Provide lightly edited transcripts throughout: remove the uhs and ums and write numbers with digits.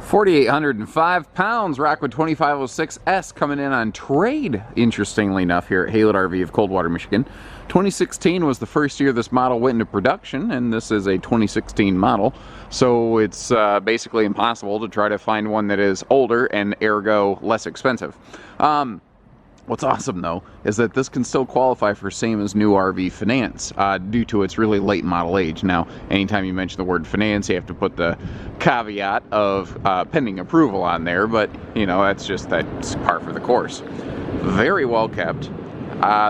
4,805 pounds, Rockwood 2506S coming in on trade, interestingly enough, here at Haylett RV of Coldwater, Michigan. 2016 was the first year this model went into production, and this is a 2016 model, so it's basically impossible to try to find one that is older and ergo less expensive. What's awesome, though, is that this can still qualify for same as new RV finance due to its really late model age. Now, anytime you mention the word finance, you have to put the caveat of pending approval on there, but, you know, that's par for the course. Very well kept.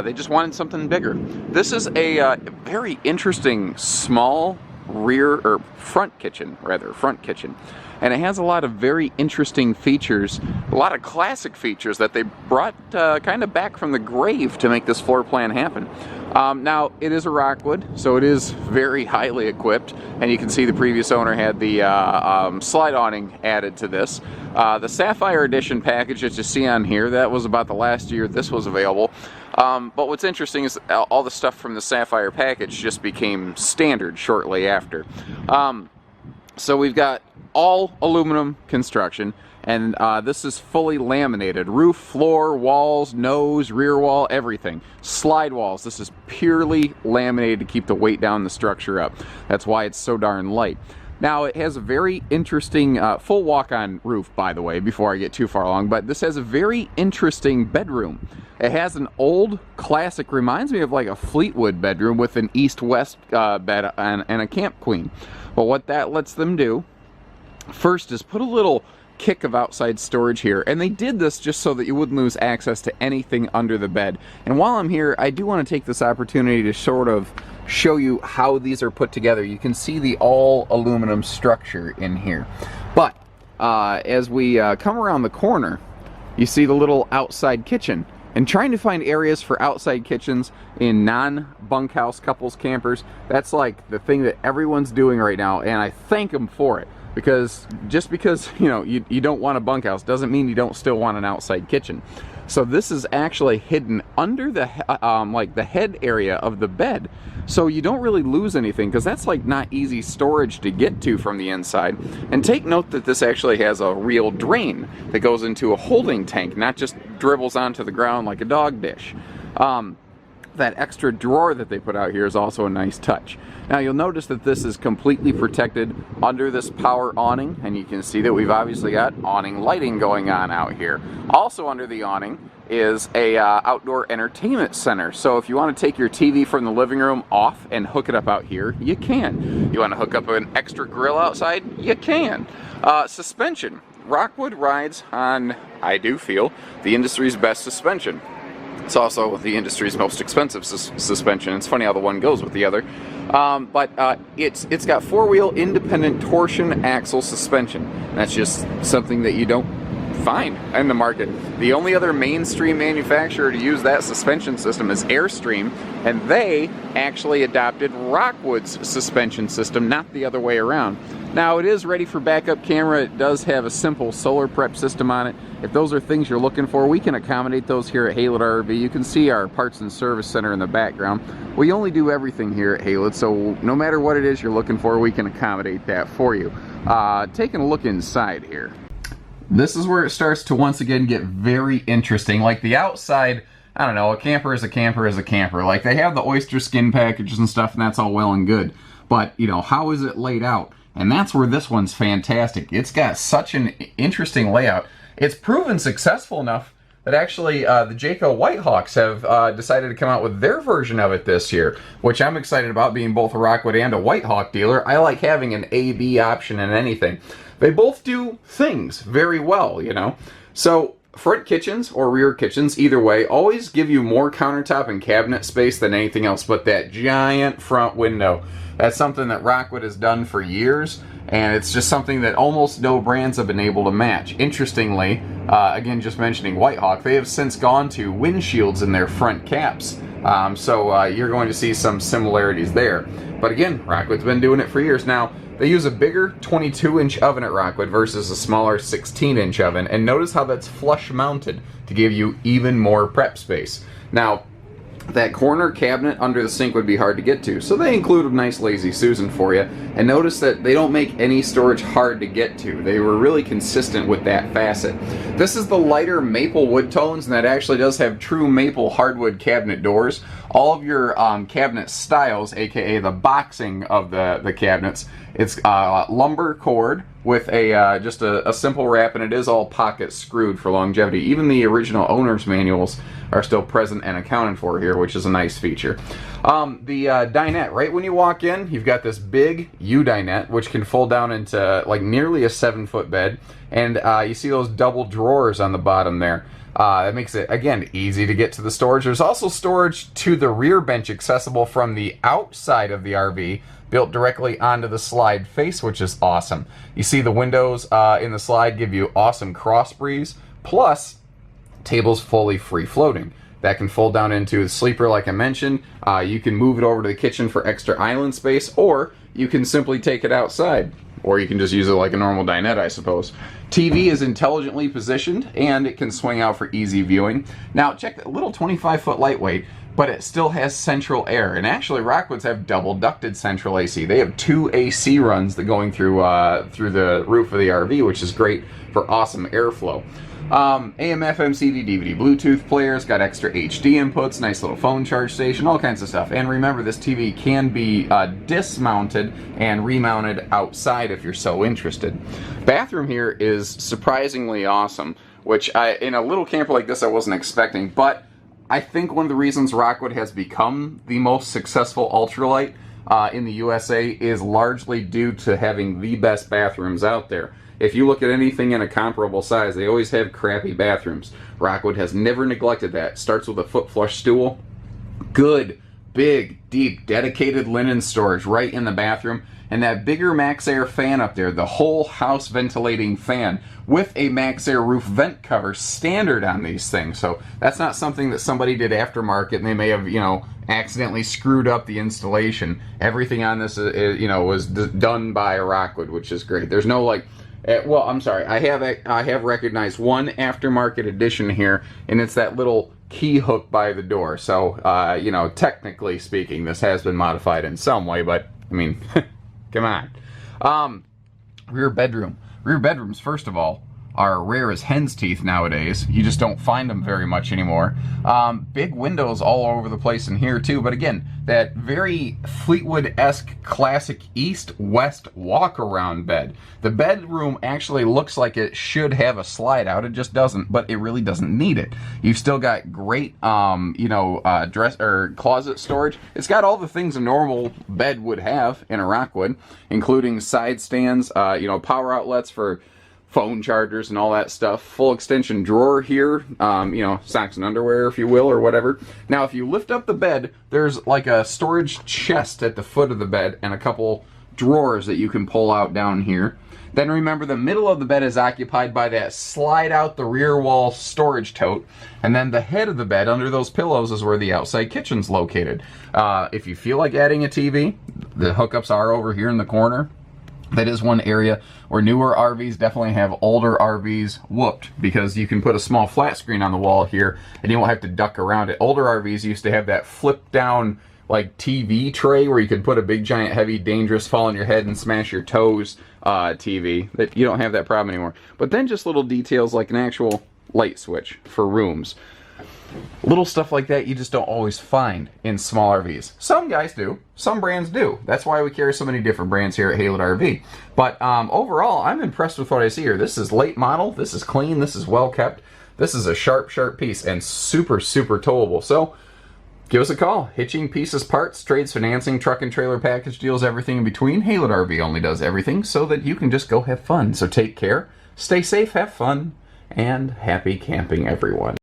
They just wanted something bigger. This is a very interesting small front kitchen. And it has a lot of very interesting features, a lot of classic features that they brought kind of back from the grave to make this floor plan happen. Now, it is a Rockwood, so it is very highly equipped, and you can see the previous owner had the slide awning added to this. The Sapphire Edition package that you see on here, that was about the last year this was available. But what's interesting is all the stuff from the Sapphire package just became standard shortly after. So we've got all aluminum construction, and this is fully laminated. Roof, floor, walls, nose, rear wall, everything. Slide walls, this is purely laminated to keep the weight down the structure up. That's why it's so darn light. Now, it has a very interesting full walk-on roof, by the way, before I get too far along, but this has a very interesting bedroom. It has an old classic, reminds me of like a Fleetwood bedroom with an east-west bed and a camp queen. But what that lets them do first is put a little kick of outside storage here, and they did this just so that you wouldn't lose access to anything under the bed. And while I'm here, I do want to take this opportunity to sort of show you how these are put together. You can see the all aluminum structure in here, but as we come around the corner, you see the little outside kitchen. And trying to find areas for outside kitchens in non-bunkhouse couples campers, that's like the thing that everyone's doing right now, and I thank them for it. Because just because, you know, you don't want a bunkhouse doesn't mean you don't still want an outside kitchen. So this is actually hidden under the like the head area of the bed, so you don't really lose anything, because that's like not easy storage to get to from the inside. And take note that this actually has a real drain that goes into a holding tank, not just dribbles onto the ground like a dog dish. That extra drawer that they put out here is also a nice touch. Now, you'll notice that this is completely protected under this power awning, and you can see that we've obviously got awning lighting going on out here. Also under the awning is a outdoor entertainment center. So if you want to take your TV from the living room off and hook it up out here, you can. You want to hook up an extra grill outside? You can. Suspension. Rockwood rides on, I do feel, the industry's best suspension. It's also the industry's most expensive suspension. It's funny how the one goes with the other. It's got four-wheel independent torsion axle suspension. That's just something that you don't find in the market. The only other mainstream manufacturer to use that suspension system is Airstream, and they actually adopted Rockwood's suspension system, not the other way around. Now, it is ready for backup camera. It does have a simple solar prep system on it. If those are things you're looking for, we can accommodate those here at Haylett RV. You can see our parts and service center in the background. We only do everything here at Haylett, so no matter what it is you're looking for, we can accommodate that for you. Taking a look inside here. This is where it starts to once again get very interesting. Like the outside, I don't know, a camper is a camper is a camper. Like they have the oyster skin packages and stuff, and that's all well and good. But, you know, how is it laid out? And that's where this one's fantastic. It's got such an interesting layout. It's proven successful enough that actually the Jayco Whitehawks have decided to come out with their version of it this year, which I'm excited about, being both a Rockwood and a Whitehawk dealer. I like having an A-B option in anything. They both do things very well, you know. So front kitchens or rear kitchens, either way, always give you more countertop and cabinet space than anything else but that giant front window. That's something that Rockwood has done for years, and it's just something that almost no brands have been able to match. Interestingly, again, just mentioning Whitehawk, they have since gone to windshields in their front caps. So you're going to see some similarities there. But again, Rockwood's been doing it for years. Now, they use a bigger 22-inch oven at Rockwood versus a smaller 16-inch oven, and notice how that's flush mounted to give you even more prep space. Now, that corner cabinet under the sink would be hard to get to. So they include a nice Lazy Susan for you. And notice that they don't make any storage hard to get to. They were really consistent with that facet. This is the lighter maple wood tones, and that actually does have true maple hardwood cabinet doors. All of your cabinet styles, aka the boxing of the cabinets, it's lumber cord with a just a simple wrap, and it is all pocket screwed for longevity. Even the original owner's manuals are still present and accounted for here, which is a nice feature. The dinette, right when you walk in, you've got this big U-dinette, which can fold down into like nearly a 7-foot bed, and you see those double drawers on the bottom there. That makes it, again, easy to get to the storage. There's also storage to the rear bench accessible from the outside of the RV, built directly onto the slide face, which is awesome. You see the windows in the slide give you awesome cross breeze, plus table's fully free floating. That can fold down into a sleeper like I mentioned. You can move it over to the kitchen for extra island space, or you can simply take it outside. Or you can just use it like a normal dinette, I suppose. TV is intelligently positioned, and it can swing out for easy viewing. Now, check that little 25-foot lightweight, but it still has central air. And actually, Rockwoods have double ducted central AC. They have 2 AC runs that going through the roof of the RV, which is great for awesome airflow. AM, FM, CD, DVD, Bluetooth players, got extra HD inputs, nice little phone charge station, all kinds of stuff. And remember, this TV can be dismounted and remounted outside if you're so interested. Bathroom here is surprisingly awesome, which in a little camper like this I wasn't expecting, but I think one of the reasons Rockwood has become the most successful ultralight in the USA is largely due to having the best bathrooms out there. If you look at anything in a comparable size, they always have crappy bathrooms. Rockwood has never neglected that. Starts with a foot flush stool. Good, big, deep, dedicated linen storage right in the bathroom. And that bigger MaxxAir fan up there, the whole house ventilating fan with a MaxxAir roof vent cover standard on these things. So that's not something that somebody did aftermarket and they may have, accidentally screwed up the installation. Everything on this, was done by Rockwood, which is great. There's no well, I'm sorry. I have recognized one aftermarket edition here, and it's that little key hook by the door. So, technically speaking, this has been modified in some way, but I mean, come on. Rear bedroom. Rear bedrooms, first of all, are rare as hen's teeth nowadays. You just don't find them very much anymore. Big windows all over the place in here too, but again, that very Fleetwood-esque classic east-west walk-around bed. The bedroom actually looks like it should have a slide out. It just doesn't, but it really doesn't need it. You've still got great, dress or closet storage. It's got all the things a normal bed would have in a Rockwood, including side stands, power outlets for phone chargers and all that stuff. Full extension drawer here, socks and underwear, if you will, or whatever. Now, if you lift up the bed, there's like a storage chest at the foot of the bed and a couple drawers that you can pull out down here. Then remember, the middle of the bed is occupied by that slide out the rear wall storage tote, and then the head of the bed under those pillows is where the outside kitchen's located. If you feel like adding a TV, the hookups are over here in the corner. That is one area where newer RVs definitely have older RVs whooped, because you can put a small flat screen on the wall here and you won't have to duck around it. Older RVs used to have that flip down like TV tray where you could put a big giant heavy dangerous fall on your head and smash your toes TV. That you don't have that problem anymore. But then just little details like an actual light switch for rooms. Little stuff like that you just don't always find in small RVs. Some guys do. Some brands do. That's why we carry so many different brands here at Haylett RV. But overall, I'm impressed with what I see here. This is late model. This is clean. This is well kept. This is a sharp, sharp piece and super, super towable. So give us a call. Hitching, pieces, parts, trades, financing, truck and trailer package deals, everything in between. Haylett RV only does everything so that you can just go have fun. So take care, stay safe, have fun, and happy camping, everyone.